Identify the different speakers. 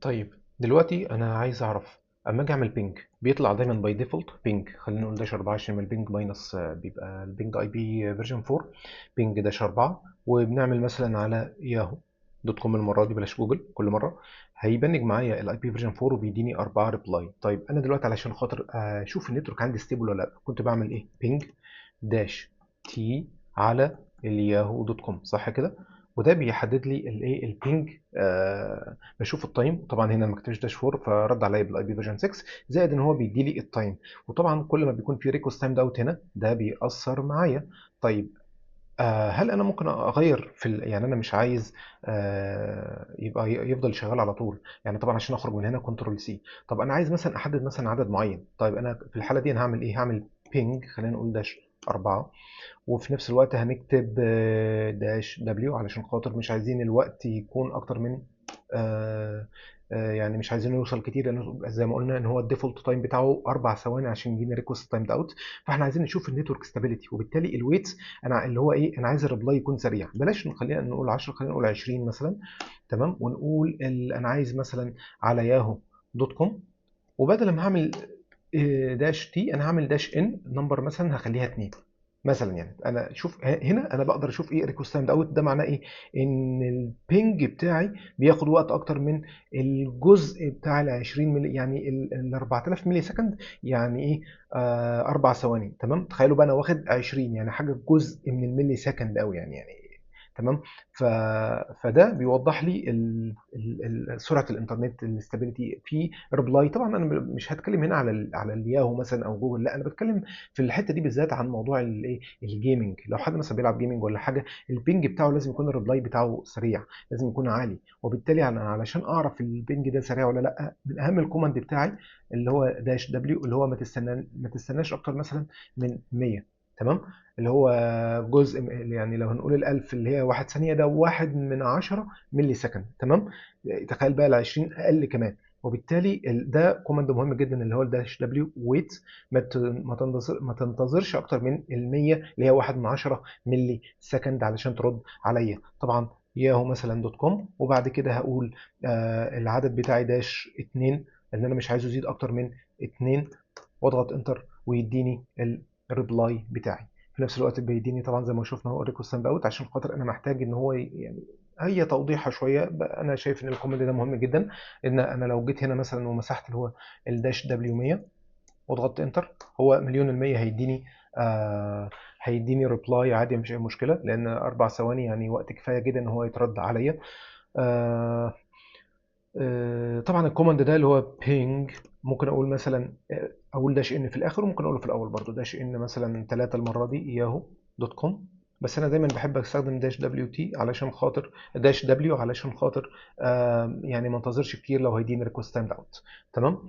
Speaker 1: طيب دلوقتي انا عايز اعرف اما اجي اعمل بينج بيطلع دايما باي ديفولت بينج. خلينا نقول داش 4 عشان البينج ماينس بيبقى البينج اي بي فيرجن 4 بينج داش 4. وبنعمل مثلا على ياهو دوت كوم. المره دي بلاش جوجل، كل مره هيبنج معايا الاي بي فيرجن 4 وبيديني 4 ريبلاي. طيب انا دلوقتي علشان خاطر اشوف النتورك عندي ستيبل ولا لا كنت بعمل ايه؟ بينج داش تي على الياهو دوت كوم، صح كده؟ وده بيحدد لي الايه البينج. بشوف التايم، وطبعا هنا ما كتبش داش 4 فرد عليا بالاي بي فيرجن 6، زائد ان هو بيدي لي التايم. وطبعا كل ما بيكون في ريكوست تايم اوت هنا ده بيأثر معايا. طيب هل انا ممكن اغير في يعني انا مش عايز يبقى يفضل شغال على طول. يعني طبعا عشان اخرج من هنا كنترول سي. طب انا عايز مثلا احدد مثلا عدد معين. طيب انا في الحاله دي انا هعمل ايه؟ هعمل بينج، خلينا نقول داش 4. وفي نفس الوقت هنكتب داش دبليو علشان خاطر مش عايزين الوقت يكون اكتر من يعني مش عايزينه يوصل كتير، لان زي ما قلنا ان هو الديفولت تايم بتاعه 4 ثواني عشان يجينا ريكوست تايم اوت. فاحنا عايزين نشوف النتورك ستابيليتي، وبالتالي الويتس انا اللي هو ايه، انا عايز الريبلاي يكون سريع. بلاش خلينا نقول 10، خلينا نقول 20 مثلا. تمام. ونقول انا عايز مثلا على ياهو دوت كوم، وبدل ما هعمل داش تي انا هعمل داش ان نمبر مثلا، هخليها 2 مثلا. يعني انا شوف هنا انا بقدر اشوف ايه ريكوست تايم اوت. ده معناه ايه؟ ان البينج بتاعي بياخد وقت اكتر من الجزء بتاع ال 20 ملي، يعني ال 4000 ملي سكند. يعني ايه؟ 4 ثواني. تمام. تخيلوا بقى انا واخد 20، يعني حاجه جزء من الملي سكند قوي يعني. تمام. ف... فده بيوضح لي سرعه الانترنت، الاستابيليتي في ريبلاي. طبعا انا مش هتكلم هنا على على الياهو مثلا او جوجل، لا انا بتكلم في الحته دي بالذات عن موضوع الايه الجيمنج. لو حد مثلا بيلعب جيمنج ولا حاجه، البينج بتاعه لازم يكون الريبلاي بتاعه سريع، لازم يكون عالي. وبالتالي انا علشان اعرف البينج ده سريع ولا لا، من اهم الكوماند بتاعي اللي هو داش دبليو، اللي هو ما تستناش اكتر مثلا من 100. تمام. اللي هو جزء يعني لو هنقول الألف اللي هي 1 ثانية، ده 1/10 ملي سكند. تمام. تخيل بقى ال 20 أقل كمان. وبالتالي ده كوماند مهم جدا اللي هو الداش دبليو ويت. ما تنتظرش اكتر من ال 100 اللي هي 1/10 ملي سكند علشان ترد عليا. طبعا ياهو مثلا دوت كوم، وبعد كده هقول العدد بتاعي داش 2، لان انا مش عايزه يزيد اكتر من 2. واضغط انتر ويديني الريبلاي بتاعي. في نفس الوقت بيديني طبعا زي ما شفنا هو ريكوست ستاند اوت، عشان خاطر انا محتاج ان هو يعني هي توضيحها شويه. انا شايف ان الكوماند ده مهم جدا. ان انا لو جيت هنا مثلا ومسحت اللي هو الداش دبليو 100 وضغطت انتر، هو مليون المية هيديني هيديني ريبلاي عادي، مفيش اي مشكله، لان 4 ثواني يعني وقت كفايه جدا ان هو يترد عليا. آه طبعا الكوماند ده اللي هو بينج، ممكن اقول مثلا اقول داش ان في الاخر، وممكن اقوله في الاول برضو داش ان مثلا 3 المره دي ياهو دوت كوم. بس انا دايما بحب استخدم داش دبليو تي علشان خاطر داش دبليو علشان خاطر يعني ما انتظرش كتير لو هيديني ريكوست تايم اوت. تمام.